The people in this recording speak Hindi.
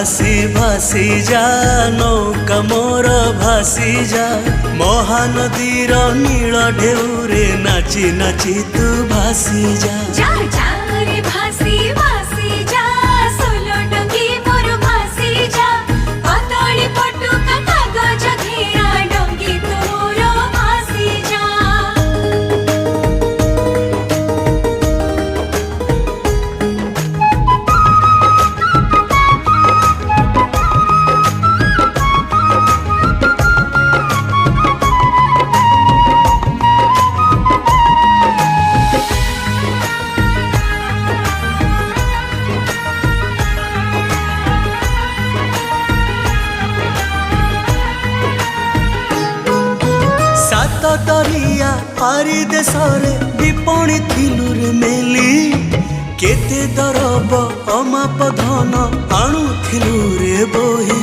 भासी भासी जा नौका मोर भासी जा महानदीर नील ढेउरे नाची नाची तू भासी जा। जा जा रे भासी भासी जा सोलो डंगी मोर भासी जा पातली पटुका कागज घेरा डंगी तोर भासी जा। सात दरिया पारी देशरे विपणी थिलु रे मेली केते दरब अमाप धन आणुथिलु रे बोही।